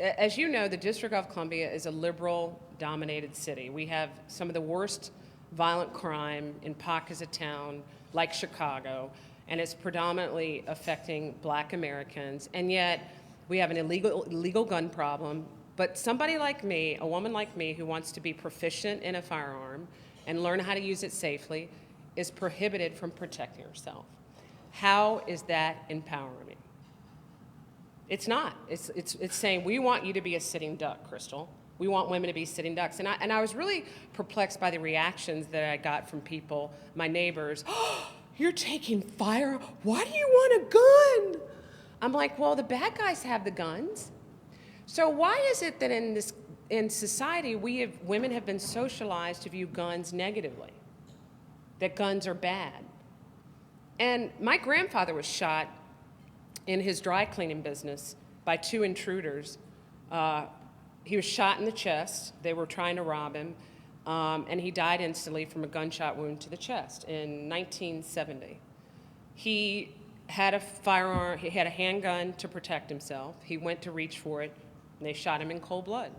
as you know, the District of Columbia is a liberal-dominated city. We have some of the worst violent crime in pockets of town, like Chicago, and it's predominantly affecting Black Americans. And yet, we have an illegal gun problem. But somebody like me, a woman like me, who wants to be proficient in a firearm and learn how to use it safely, is prohibited from protecting herself. How is that empowering? It's not. It's saying, we want you to be a sitting duck, Crystal. We want women to be sitting ducks. And I was really perplexed by the reactions that I got from people, my neighbors. Oh, you're taking fire? Why do you want a gun? I'm like, well, the bad guys have the guns. So why is it that in society, women have been socialized to view guns negatively, that guns are bad? And my grandfather was shot in his dry cleaning business by 2 intruders. He was shot in the chest. They were trying to rob him, and he died instantly from a gunshot wound to the chest in 1970. He had a firearm, he had a handgun to protect himself. He went to reach for it, and they shot him in cold blood.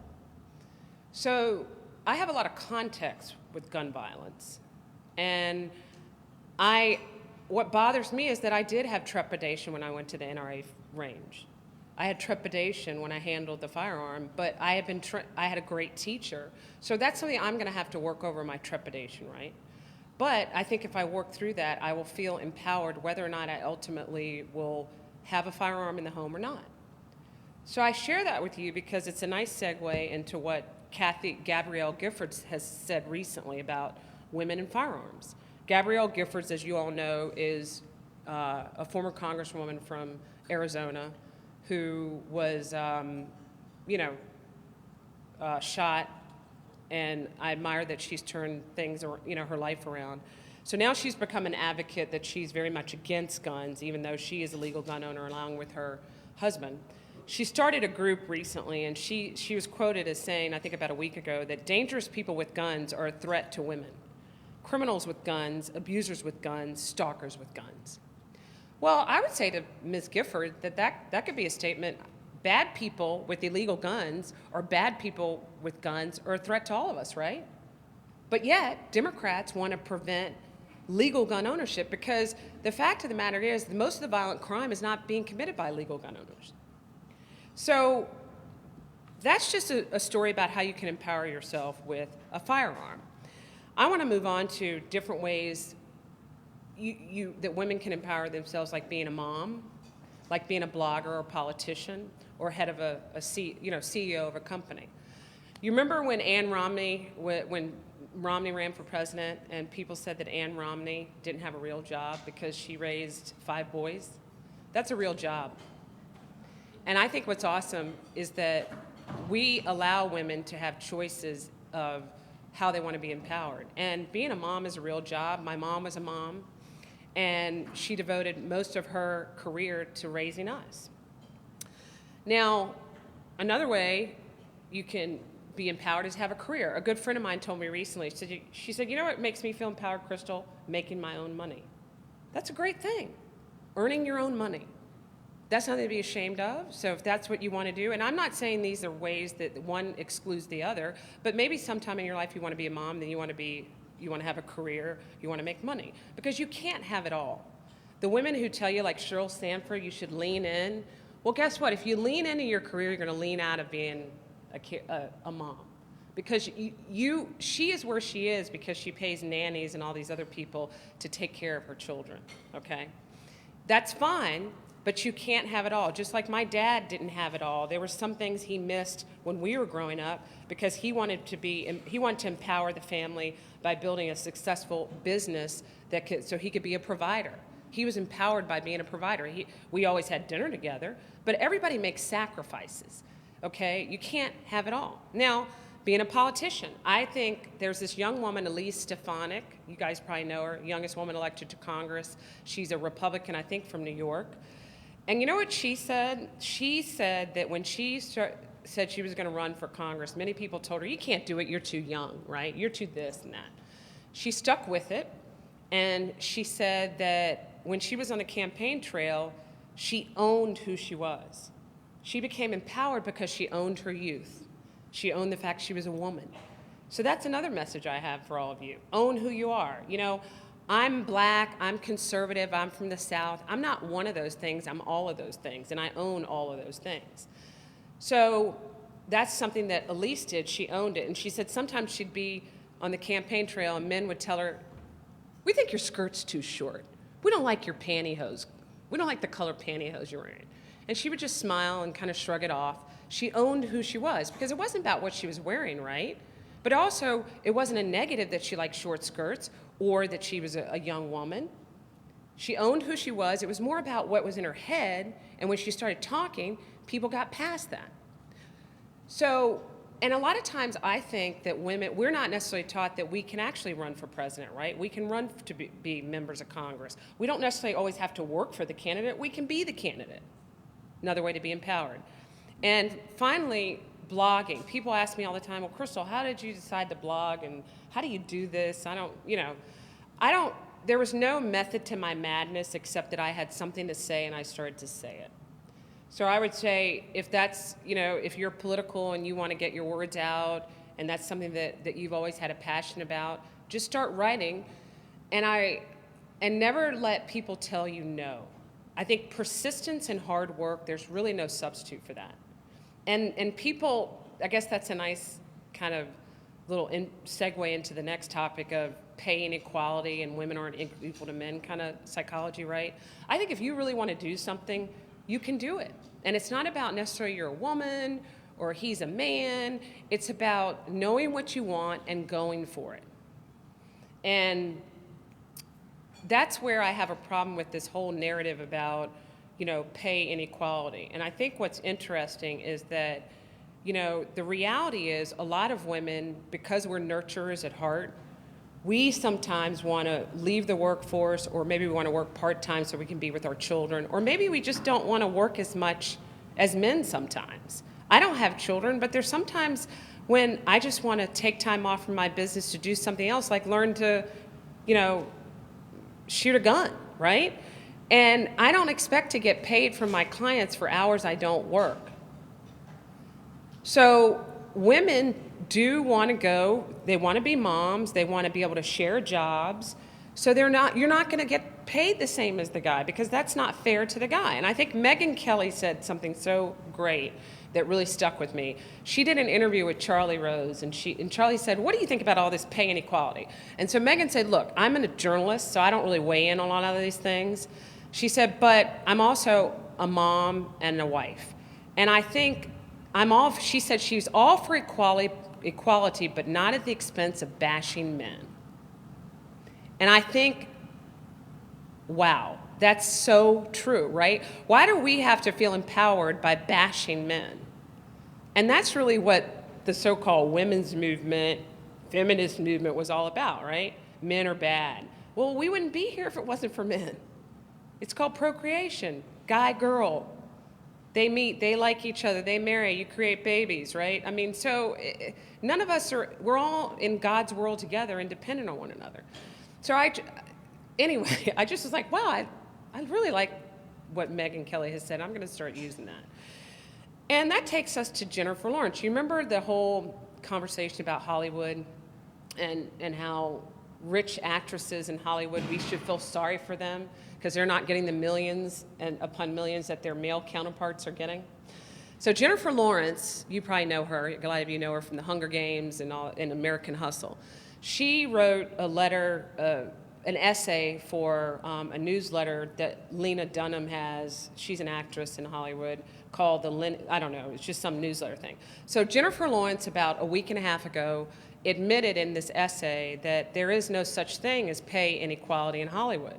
So I have a lot of context with gun violence. And what bothers me is that I did have trepidation when I went to the NRA range. I had trepidation when I handled the firearm, but I had a great teacher. So that's something I'm gonna have to work over, my trepidation, right? But I think if I work through that, I will feel empowered whether or not I ultimately will have a firearm in the home or not. So I share that with you because it's a nice segue into what Gabrielle Giffords has said recently about women and firearms. Gabrielle Giffords, as you all know, is a former congresswoman from Arizona who was, shot, and I admire that she's turned things, her life around. So now she's become an advocate that she's very much against guns, even though she is a legal gun owner along with her husband. She started a group recently, and she was quoted as saying, I think about a week ago, that dangerous people with guns are a threat to women. Criminals with guns, abusers with guns, stalkers with guns. Well, I would say to Ms. Gifford that could be a statement. Bad people with illegal guns or bad people with guns are a threat to all of us, right? But yet, Democrats want to prevent legal gun ownership because the fact of the matter is that most of the violent crime is not being committed by legal gun owners. So that's just a story about how you can empower yourself with a firearm. I want to move on to different ways that women can empower themselves, like being a mom, like being a blogger or politician, or head of a CEO of a company. You remember when when Romney ran for president, and people said that Ann Romney didn't have a real job because she raised 5 boys? That's a real job. And I think what's awesome is that we allow women to have choices of how they want to be empowered. And being a mom is a real job. My mom was a mom, and she devoted most of her career to raising us. Now, another way you can be empowered is have a career. A good friend of mine told me recently, she said, you know what makes me feel empowered, Crystal? Making my own money. That's a great thing, earning your own money. That's nothing to be ashamed of. So if that's what you want to do, and I'm not saying these are ways that one excludes the other, but maybe sometime in your life you want to be a mom, then you want to have a career, you want to make money, because you can't have it all. The women who tell you, like Sheryl Sandberg, you should lean in, well, guess what? If you lean into your career, you're going to lean out of being a mom. Because she is where she is because she pays nannies and all these other people to take care of her children, okay? That's fine, but you can't have it all. Just like my dad didn't have it all. There were some things he missed when we were growing up because he wanted to empower the family by building a successful business so he could be a provider. He was empowered by being a provider. We always had dinner together, but everybody makes sacrifices, okay? You can't have it all. Now, being a politician, I think there's this young woman, Elise Stefanik. You guys probably know her, youngest woman elected to Congress. She's a Republican, I think, from New York. And you know what she said? She said that when she said she was going to run for Congress, many people told her, you can't do it, you're too young, right? You're too this and that. She stuck with it, and she said that when she was on the campaign trail, she owned who she was. She became empowered because she owned her youth. She owned the fact she was a woman. So that's another message I have for all of you. Own who you are. You know, I'm black, I'm conservative, I'm from the South. I'm not one of those things, I'm all of those things, and I own all of those things. So that's something that Elise did. She owned it, and she said sometimes she'd be on the campaign trail and men would tell her, "We think your skirt's too short. We don't like your pantyhose. We don't like the color pantyhose you're wearing." And she would just smile and kind of shrug it off. She owned who she was, because it wasn't about what she was wearing, right? But also, it wasn't a negative that she liked short skirts or that she was a young woman. She owned who she was. It was more about what was in her head, and when she started talking, people got past that. So, and a lot of times I think that women, we're not necessarily taught that we can actually run for president, right? We can run to be members of Congress. We don't necessarily always have to work for the candidate. We can be the candidate. Another way to be empowered. And finally, blogging. People ask me all the time, well, Crystal, how did you decide to blog, and how do you do this? There was no method to my madness except that I had something to say and I started to say it. So I would say if that's, if you're political and you want to get your words out and that's something that you've always had a passion about, just start writing and never let people tell you no. I think persistence and hard work, there's really no substitute for that. And people, I guess that's a nice kind of little segue into the next topic of pay inequality and women aren't equal to men kind of psychology, right? I think if you really want to do something, you can do it. And it's not about necessarily you're a woman or he's a man. It's about knowing what you want and going for it. And that's where I have a problem with this whole narrative about, pay inequality. And I think what's interesting is that, the reality is a lot of women, because we're nurturers at heart, we sometimes want to leave the workforce, or maybe we want to work part-time so we can be with our children, or maybe we just don't want to work as much as men sometimes. I don't have children, but there's sometimes when I just want to take time off from my business to do something else, like learn to, shoot a gun, right? And I don't expect to get paid from my clients for hours I don't work. So women do want to go, they want to be moms, they want to be able to share jobs, so you're not going to get paid the same as the guy, because that's not fair to the guy. And I think Megyn Kelly said something so great that really stuck with me. She did an interview with Charlie Rose, and Charlie said, "What do you think about all this pay inequality?" And so Megyn said, "Look, I'm a journalist, so I don't really weigh in on a lot of these things." She said, "But I'm also a mom and a wife. And I think she said she's all for equality, but not at the expense of bashing men." And I think, wow, that's so true, right? Why do we have to feel empowered by bashing men? And that's really what the so-called women's movement, feminist movement was all about, right? Men are bad. Well, we wouldn't be here if it wasn't for men. It's called procreation, guy, girl. They meet, they like each other, they marry, you create babies, right? I mean, so none of us we're all in God's world together and dependent on one another. So anyway, I just was like, wow, I really like what Megyn Kelly has said. I'm going to start using that. And that takes us to Jennifer Lawrence. You remember the whole conversation about Hollywood and how rich actresses in Hollywood, we should feel sorry for them because they're not getting the millions and upon millions that their male counterparts are getting? So Jennifer Lawrence, you probably know her. A lot of you know her from the Hunger Games and American Hustle. She wrote a letter, an essay for a newsletter that Lena Dunham has. She's an actress in Hollywood called I don't know, it's just some newsletter thing. So Jennifer Lawrence, about a week and a half ago, admitted in this essay that there is no such thing as pay inequality in Hollywood.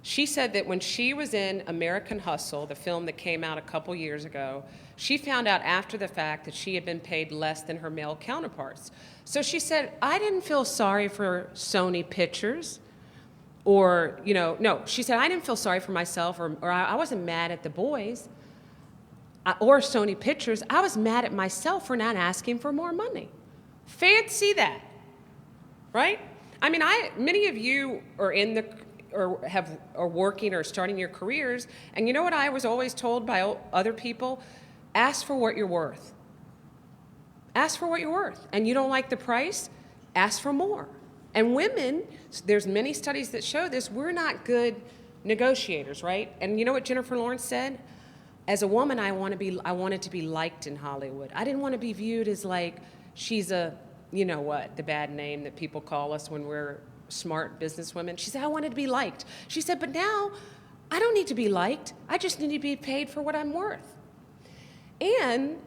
She said that when she was in American Hustle, the film that came out a couple years ago, she found out after the fact that she had been paid less than her male counterparts. So she said, I didn't feel sorry for Sony Pictures, or, no, she said, I didn't feel sorry for myself, or I wasn't mad at the boys or Sony Pictures. I was mad at myself for not asking for more money. Fancy that, right? I mean, many of you are are working or starting your careers, and you know what I was always told by other people? ask for what you're worth. Ask for what you're worth. And you don't like the price, ask for more. And women, there's many studies that show this, we're not good negotiators, right? And you know what Jennifer Lawrence said? As a woman, I wanted to be liked in Hollywood. I didn't want to be viewed as like, she's a, you know what, the bad name that people call us when we're smart businesswomen. She said, I wanted to be liked. She said, but now I don't need to be liked. I just need to be paid for what I'm worth. And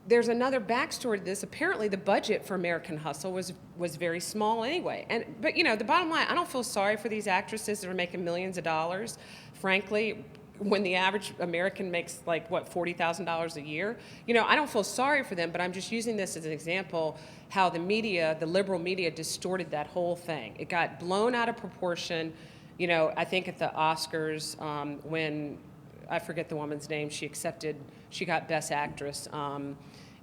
there's another backstory to this. Apparently, the budget for American Hustle was very small anyway. But you know, the bottom line, I don't feel sorry for these actresses that are making millions of dollars. Frankly, when the average American makes like what, $40,000 a year, you know, I don't feel sorry for them. But I'm just using this as an example how the media, the liberal media, distorted that whole thing. It got blown out of proportion. You know, I think at the Oscars when I forget the woman's name, she got Best Actress.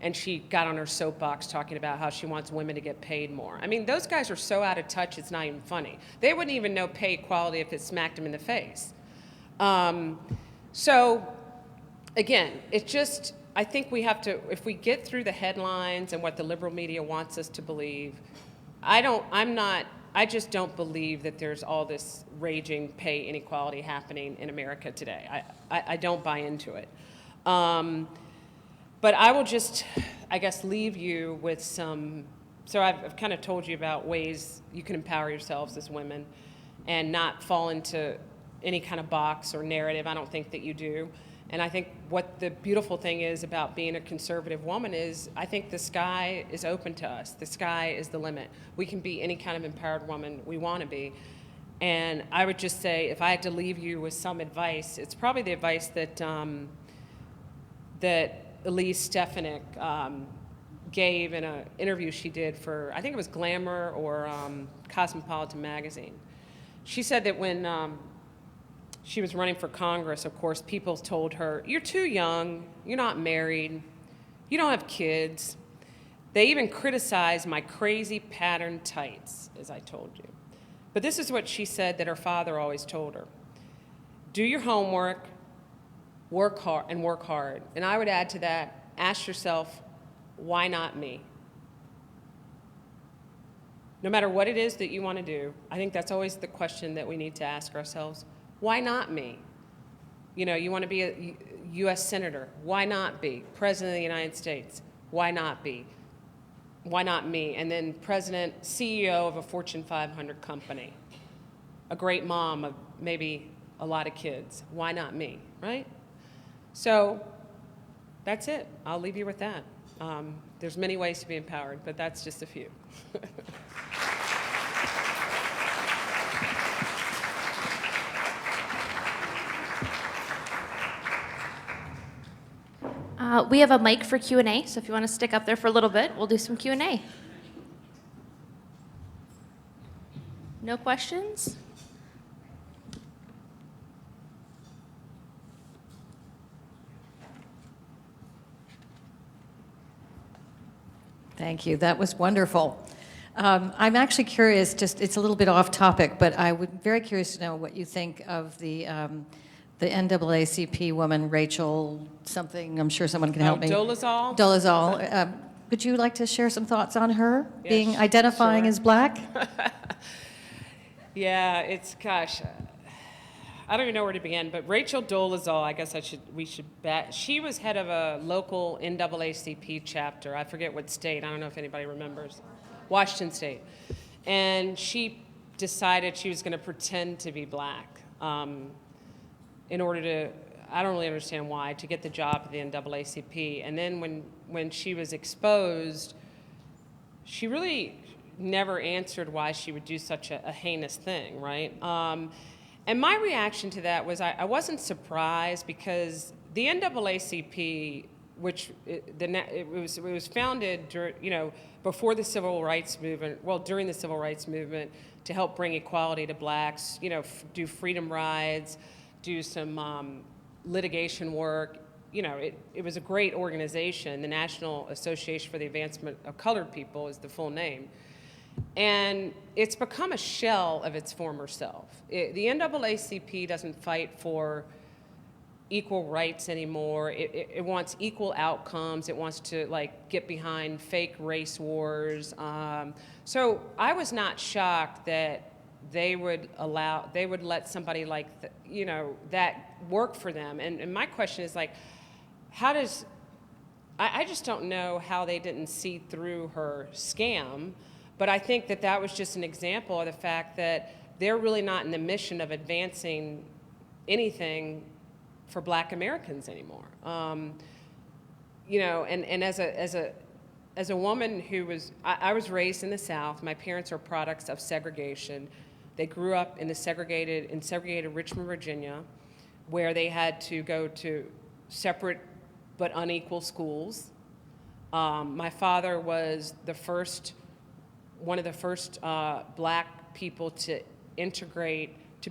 And she got on her soapbox talking about how she wants women to get paid more. I mean, those guys are so out of touch, it's not even funny. They wouldn't even know pay equality if it smacked them in the face. So, again, I think we have to, if we get through the headlines and what the liberal media wants us to believe, I just don't believe that there's all this raging pay inequality happening in America today. I don't buy into it. But I will just, I guess, leave you with some, so I've kind of told you about ways you can empower yourselves as women and not fall into any kind of box or narrative. I don't think that you do. And I think what the beautiful thing is about being a conservative woman is I think the sky is open to us. The sky is the limit. We can be any kind of empowered woman we want to be. And I would just say, if I had to leave you with some advice, it's probably the advice that Elise Stefanik gave in an interview she did for, I think it was Glamour or Cosmopolitan magazine. She said that when she was running for Congress, of course, people told her, you're too young, you're not married, you don't have kids. They even criticized my crazy patterned tights, as I told you. But this is what she said that her father always told her. Do your homework, work hard. And I would add to that, ask yourself, why not me? No matter what it is that you want to do, I think that's always the question that we need to ask ourselves. Why not me? You know, you want to be a U.S. Senator. Why not be? President of the United States. Why not be? Why not me? And then President, CEO of a Fortune 500 company. A great mom of maybe a lot of kids. Why not me, right? So that's it. I'll leave you with that. There's many ways to be empowered, but that's just a few. We have a mic for Q&A, so if you want to stick up there for a little bit, we'll do some Q&A. No questions? Thank you. That was wonderful. I'm actually curious, it's a little bit off topic, but I would very curious to know what you think of the NAACP woman, Rachel something. I'm sure someone can help me. Dolezal? Dolezal. Would you like to share some thoughts on her identifying as black? Yeah, gosh, I don't even know where to begin, but Rachel Dolezal, I guess we should bet. She was head of a local NAACP chapter. I forget what state. I don't know if anybody remembers. Washington State. And she decided she was going to pretend to be black in order to, I don't really understand why, to get the job at the NAACP. And then when she was exposed, she really never answered why she would do such a heinous thing, right? And my reaction to that was I wasn't surprised because the NAACP, which it was founded, before the Civil Rights Movement, well, during the Civil Rights Movement, to help bring equality to blacks, do freedom rides, do some litigation work. It was a great organization. The National Association for the Advancement of Colored People is the full name. And it's become a shell of its former self. The NAACP doesn't fight for equal rights anymore. It wants equal outcomes. It wants to like get behind fake race wars. So I was not shocked that they would let somebody like, that work for them. And my question is like, I just don't know how they didn't see through her scam, but I think that was just an example of the fact that they're really not in the mission of advancing anything for Black Americans anymore. And as a woman who I was raised in the South. My parents are products of segregation. They grew up in segregated Richmond, Virginia, where they had to go to separate but unequal schools. My father was one of the first Black people to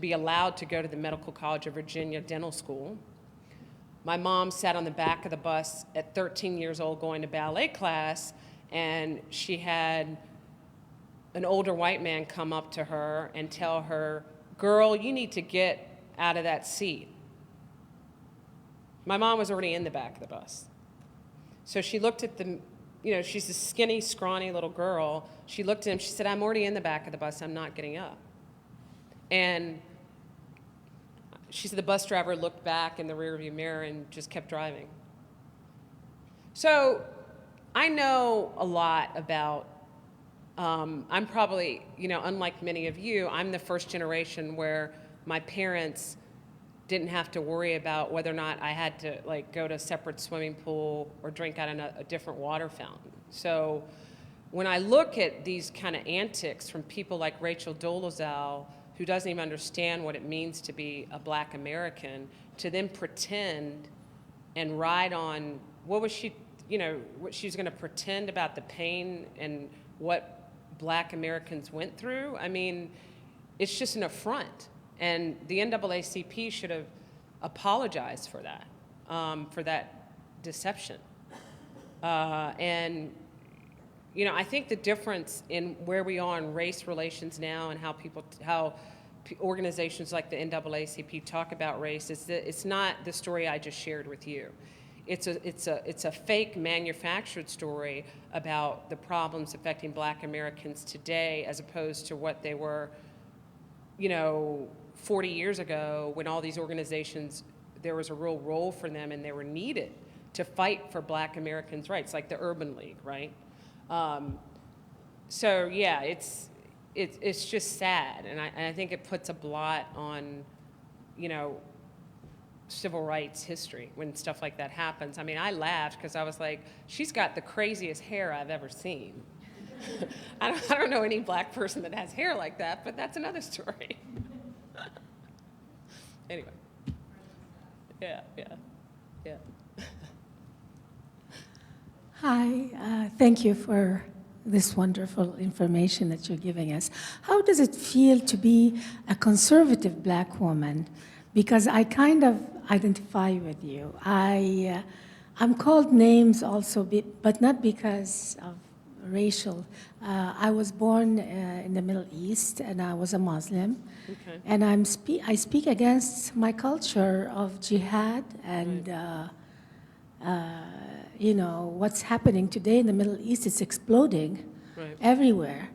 be allowed to go to the Medical College of Virginia dental school. My mom sat on the back of the bus at 13 years old going to ballet class, and she had an older white man come up to her and tell her, "Girl, you need to get out of that seat." My mom was already in the back of the bus. So she looked at she's a skinny, scrawny little girl. She looked at him, she said, "I'm already in the back of the bus, I'm not getting up." And she said the bus driver looked back in the rearview mirror and just kept driving. So I know a lot about, I'm probably, unlike many of you, I'm the first generation where my parents didn't have to worry about whether or not I had to go to a separate swimming pool or drink out of a different water fountain. So when I look at these kind of antics from people like Rachel Dolezal, who doesn't even understand what it means to be a Black American, to then pretend and ride on, what she was going to pretend about the pain and what Black Americans went through. I mean, it's just an affront. And the NAACP should have apologized for that deception. And I think the difference in where we are in race relations now and how organizations like the NAACP talk about race is that it's not the story I just shared with you. It's a fake manufactured story about the problems affecting Black Americans today as opposed to what they were 40 years ago, when all these organizations, there was a real role for them and they were needed to fight for Black Americans' rights, like the Urban League, right? So yeah, it's just sad, and I think it puts a blot on, civil rights history when stuff like that happens. I mean, I laughed because I was like, she's got the craziest hair I've ever seen. I don't know any Black person that has hair like that, but that's another story. Anyway. Yeah. Hi, thank you for this wonderful information that you're giving us. How does it feel to be a conservative Black woman? Because I kind of identify with you. I'm called names also, but not because of racial. I was born in the Middle East, and I was a Muslim. Okay. And I speak against my culture of jihad and what's happening today in the Middle East. It's exploding everywhere.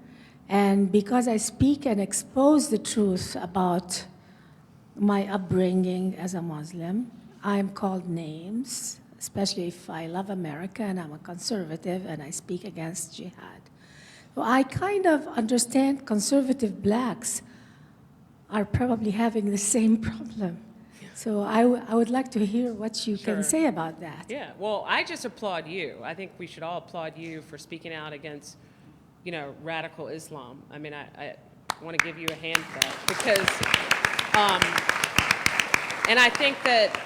And because I speak and expose the truth about my upbringing as a Muslim, I'm called names, especially if I love America and I'm a conservative and I speak against jihad. So I kind of understand conservative Blacks are probably having the same problem. So I would like to hear what you can say about that. Yeah, well, I just applaud you. I think we should all applaud you for speaking out against, radical Islam. I mean, I want to give you a hand for that because, and I think that,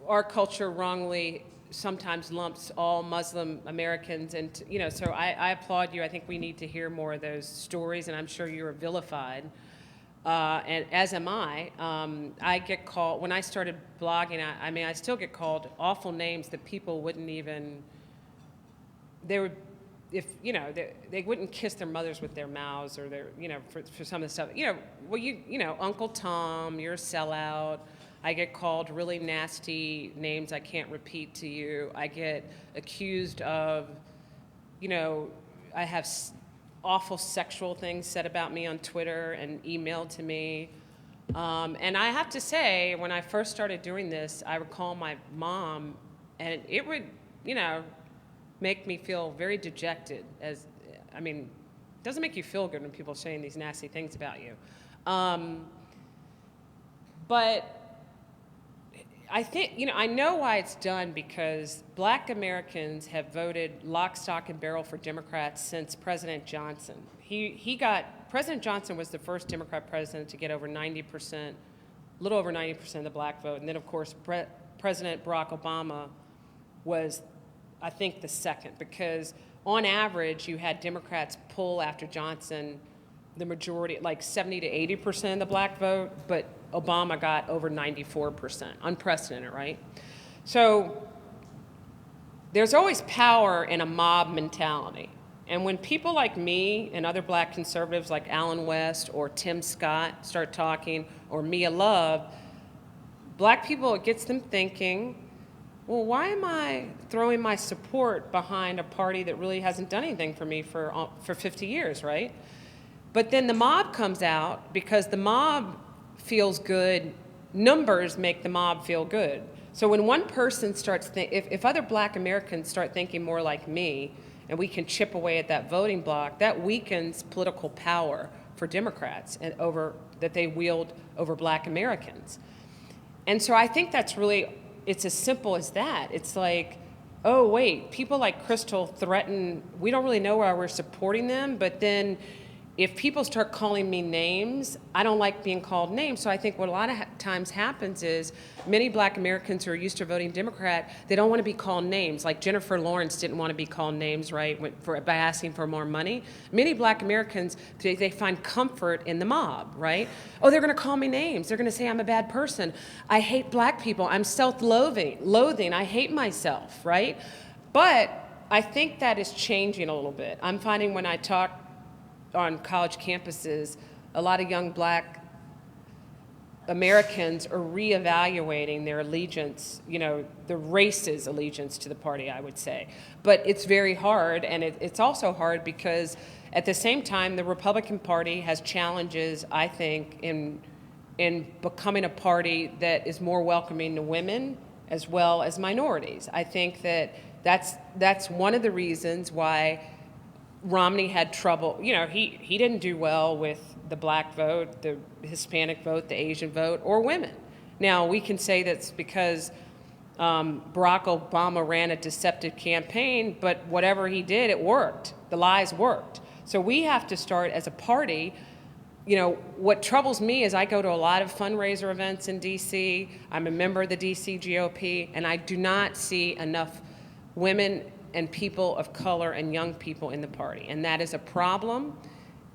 our culture wrongly sometimes lumps all Muslim Americans and, so I applaud you. I think we need to hear more of those stories, and I'm sure you're vilified. And as am I. I get called, when I started blogging, I still get called awful names that people wouldn't even, they wouldn't kiss their mothers with their mouths, or their, for some of the stuff. Uncle Tom, you're a sellout. I get called really nasty names I can't repeat to you. I get accused of, you know, I have awful sexual things said about me on Twitter and emailed to me. And I have to say, when I first started doing this, I would call my mom, and it would, you know, make me feel very dejected. I mean, it doesn't make you feel good when people are saying these nasty things about you. But I think, you know, I know why it's done, because Black Americans have voted lock, stock, and barrel for Democrats since President Johnson. President Johnson was the first Democrat president to get over 90%, a little over 90% of the black vote. And then, of course, President Barack Obama was, I think, the second, because on average, you had Democrats pull after Johnson the majority, like 70 to 80% of the black vote, but Obama got over 94%. Unprecedented, right? So there's always power in a mob mentality. And when people like me and other black conservatives like Alan West or Tim Scott start talking, or Mia Love, black people, it gets them thinking, well, why am I throwing my support behind a party that really hasn't done anything for me for 50 years, right? But then the mob comes out, because the mob feels good. Numbers make the mob feel good. So when one person starts, if other black Americans start thinking more like me, and we can chip away at that voting block, that weakens political power for Democrats and that they wield over black Americans. And so I think that's really, it's as simple as that. It's like, oh wait, people like Crystal threaten, we don't really know why we're supporting them, but then if people start calling me names, I don't like being called names. So I think what a lot of times happens is many black Americans who are used to voting Democrat, they don't want to be called names. Like Jennifer Lawrence didn't want to be called names, right, by asking for more money. Many black Americans, they find comfort in the mob, right? Oh, they're going to call me names. They're going to say I'm a bad person. I hate black people. I'm self-loathing. I hate myself, right? But I think that is changing a little bit. I'm finding when I talk on college campuses, a lot of young black Americans are reevaluating their allegiance, you know, the race's allegiance to the party, I would say. But it's very hard, and it's also hard because at the same time, the Republican Party has challenges, I think, in becoming a party that is more welcoming to women as well as minorities. I think that's one of the reasons why Romney had trouble. You know, he didn't do well with the black vote, the Hispanic vote, the Asian vote, or women. Now, we can say that's because Barack Obama ran a deceptive campaign, but whatever he did, it worked. The lies worked. So we have to start as a party. You know, what troubles me is I go to a lot of fundraiser events in D.C. I'm a member of the D.C. GOP, and I do not see enough women and people of color and young people in the party. And that is a problem.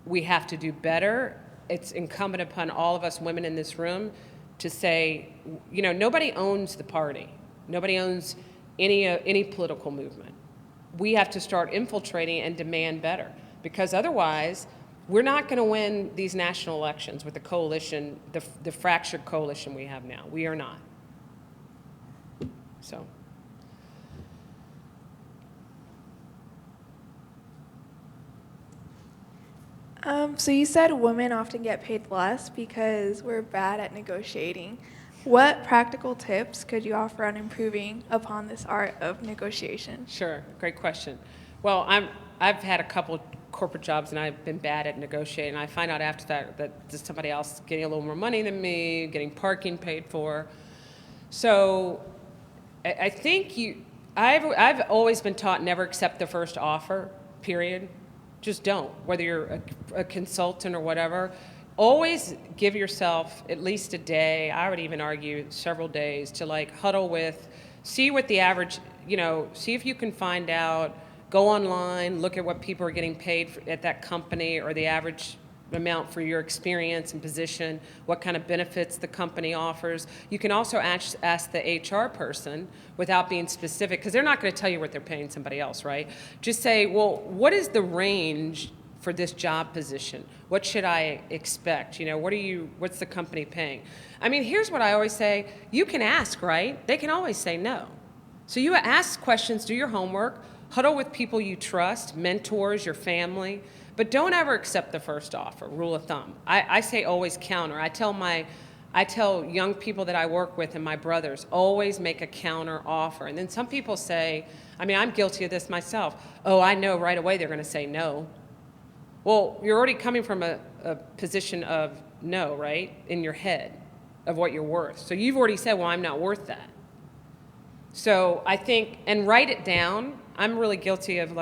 We have to do better. It's incumbent upon all of us women in this room to say, you know, nobody owns the party. Nobody owns any political movement. We have to start infiltrating and demand better, because otherwise we're not going to win these national elections with the coalition, the fractured coalition we have now. We are not. So. So you said women often get paid less because we're bad at negotiating. What practical tips could you offer on improving upon this art of negotiation? Sure, great question. Well, I've had a couple corporate jobs and I've been bad at negotiating. I find out after that there's somebody else getting a little more money than me, getting parking paid for. So I think I've always been taught never accept the first offer, period. Just don't, whether you're a consultant or whatever. Always give yourself at least a day, I would even argue several days, to like huddle with, see what the average, you know, see if you can find out, go online, look at what people are getting paid at that company, or the average amount for your experience and position, what kind of benefits the company offers. You can also ask the HR person without being specific, because they're not going to tell you what they're paying somebody else, right? Just say, well, what is the range for this job position? What should I expect? What's the company paying? I mean, here's what I always say. You can ask, right? They can always say no. So you ask questions, do your homework, huddle with people you trust, mentors, your family, but don't ever accept the first offer, rule of thumb. I say always counter. I tell young people that I work with and my brothers, always make a counter offer. And then some people say, I mean, I'm guilty of this myself. Oh, I know right away they're going to say no. Well, you're already coming from a position of no, right, in your head of what you're worth. So you've already said, well, I'm not worth that. So I think, and write it down. I'm really guilty of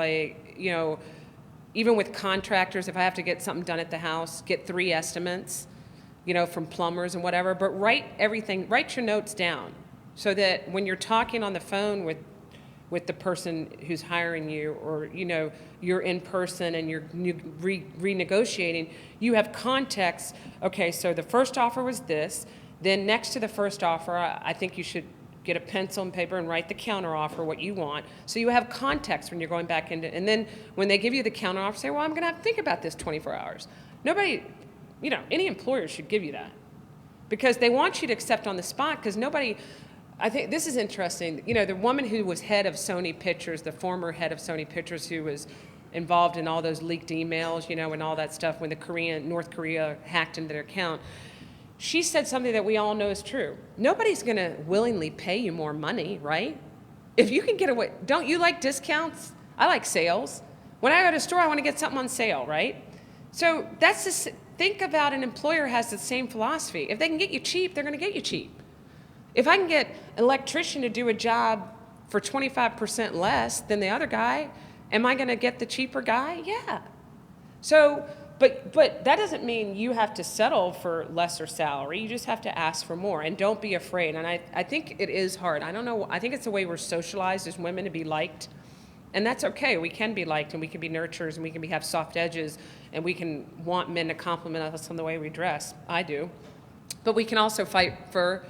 even with contractors, if I have to get something done at the house, get 3 estimates, from plumbers and whatever, but write your notes down so that when you're talking on the phone with the person who's hiring you, or, you're in person and you're renegotiating, you have context. Okay, so the first offer was this. Then next to the first offer, I think you should get a pencil and paper and write the counter offer, what you want. So you have context when you're going back into, and then when they give you the counter offer, say, well, I'm going to have to think about this 24 hours. Nobody, any employer should give you that because they want you to accept on the spot because I think this is interesting. The woman who was head of Sony Pictures, the former head of Sony Pictures who was involved in all those leaked emails, and all that stuff when North Korea hacked into their account, she said something that we all know is true. Nobody's going to willingly pay you more money, right? If you can get away, don't you like discounts? I like sales. When I go to a store, I want to get something on sale, right? So think about an employer has the same philosophy. If they can get you cheap, they're going to get you cheap. If I can get an electrician to do a job for 25% less than the other guy, am I going to get the cheaper guy? Yeah. So, but that doesn't mean you have to settle for lesser salary. You just have to ask for more, and don't be afraid. And I think it is hard. I don't know. I think it's the way we're socialized as women to be liked, and that's okay. We can be liked, and we can be nurturers, and we can have soft edges, and we can want men to compliment us on the way we dress. I do. But we can also fight for,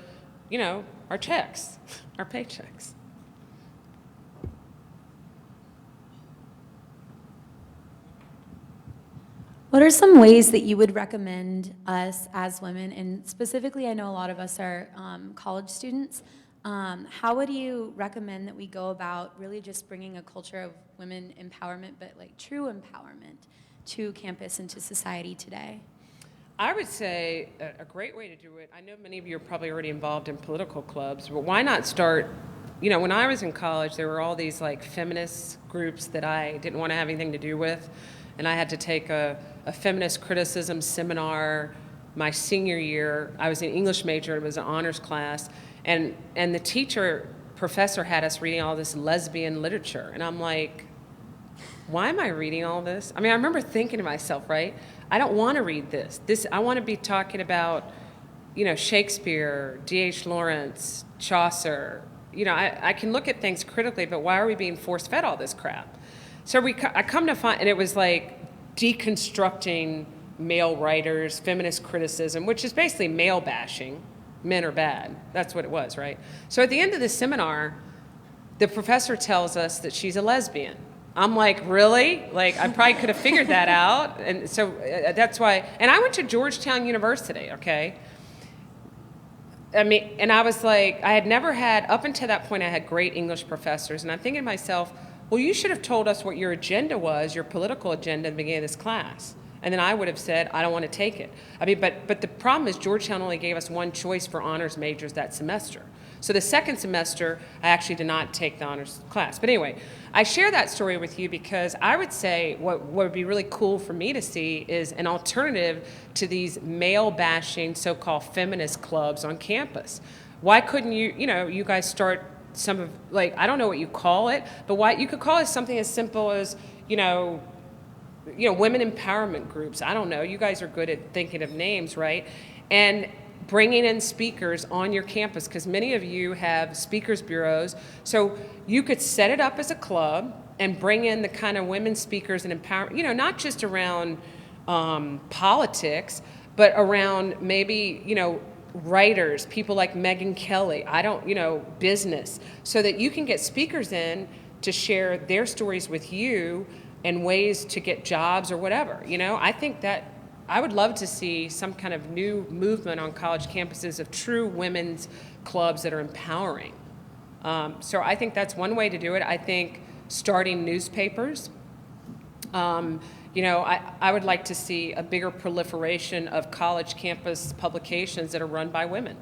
our checks, our paychecks. What are some ways that you would recommend us as women, and specifically I know a lot of us are college students, how would you recommend that we go about really just bringing a culture of women empowerment, but like true empowerment, to campus and to society today? I would say a great way to do it, I know many of you are probably already involved in political clubs, but why not start, when I was in college, there were all these feminist groups that I didn't want to have anything to do with, and I had to take a feminist criticism seminar my senior year. I was an English major, it was an honors class, and the professor had us reading all this lesbian literature, and I'm like, why am I reading all this? I mean, I remember thinking to myself, right, I don't want to read this. I want to be talking about, Shakespeare, D.H. Lawrence, Chaucer. I can look at things critically, but why are we being force-fed all this crap? So I come to find, and it was like deconstructing male writers, feminist criticism, which is basically male bashing. Men are bad. That's what it was, right? So at the end of the seminar, the professor tells us that she's a lesbian. I'm like, really? I probably could have figured that out. And so that's why, and I went to Georgetown University, okay? I mean, and I was like, I had never had, up until that point, I had great English professors. And I'm thinking to myself, well, you should have told us what your agenda was, your political agenda at the beginning of this class. And then I would have said, I don't want to take it. I mean, but the problem is Georgetown only gave us one choice for honors majors that semester. So the second semester, I actually did not take the honors class. But anyway, I share that story with you because I would say what would be really cool for me to see is an alternative to these male-bashing so-called feminist clubs on campus. Why couldn't you guys start some of, I don't know what you call it, but why you could call it something as simple as, women empowerment groups. I don't know. You guys are good at thinking of names, right? And bringing in speakers on your campus, because many of you have speakers bureaus. So you could set it up as a club and bring in the kind of women speakers and empower, not just around politics, but around maybe, writers, people like Megyn Kelly, business, so that you can get speakers in to share their stories with you and ways to get jobs or whatever. I think that I would love to see some kind of new movement on college campuses of true women's clubs that are empowering. So I think that's one way to do it. I think starting newspapers. I would like to see a bigger proliferation of college campus publications that are run by women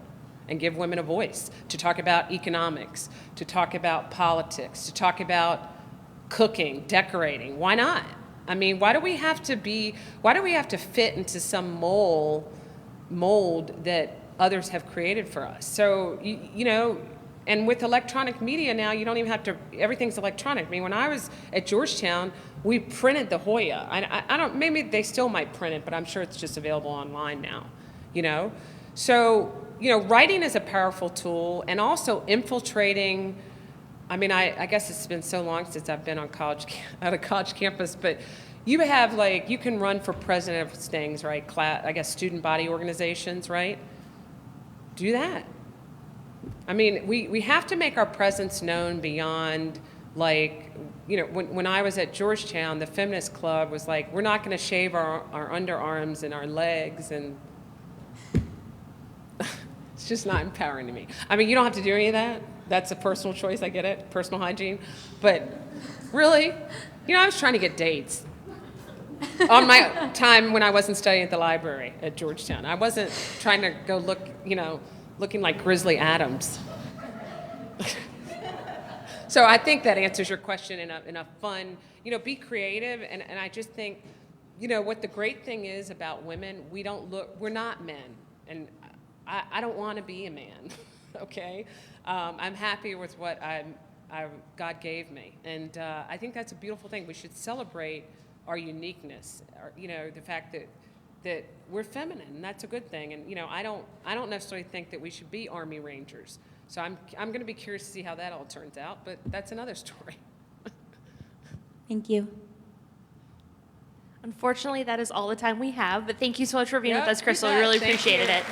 and give women a voice to talk about economics, to talk about politics, to talk about cooking, decorating. Why not? I mean, why do we have to fit into some mold that others have created for us? So, and with electronic media now, you don't even have to, everything's electronic. I mean, when I was at Georgetown, we printed the Hoya. I don't, maybe they still might print it, but I'm sure it's just available online now, So, writing is a powerful tool, and also infiltrating. I mean, I guess it's been so long since I've been on at a college campus, but you have you can run for president of things, right? I guess student body organizations, right? Do that. I mean, we have to make our presence known beyond, when I was at Georgetown, the feminist club was like, we're not going to shave our underarms and our legs, and it's just not empowering to me. I mean, you don't have to do any of that. That's a personal choice, I get it, personal hygiene. But really, I was trying to get dates on my time when I wasn't studying at the library at Georgetown. I wasn't trying to go looking like Grizzly Adams. So I think that answers your question in a fun, be creative. And I just think, what the great thing is about women, we're not men. And I don't want to be a man, okay? I'm happy with what God gave me. And I think that's a beautiful thing. We should celebrate our uniqueness, the fact that we're feminine, and that's a good thing. And I don't necessarily think that we should be Army Rangers. So I'm going to be curious to see how that all turns out, but that's another story. Thank you. Unfortunately, that is all the time we have, but thank you so much for being Yep, with us, you Crystal. We bet. really Thank appreciated you. it.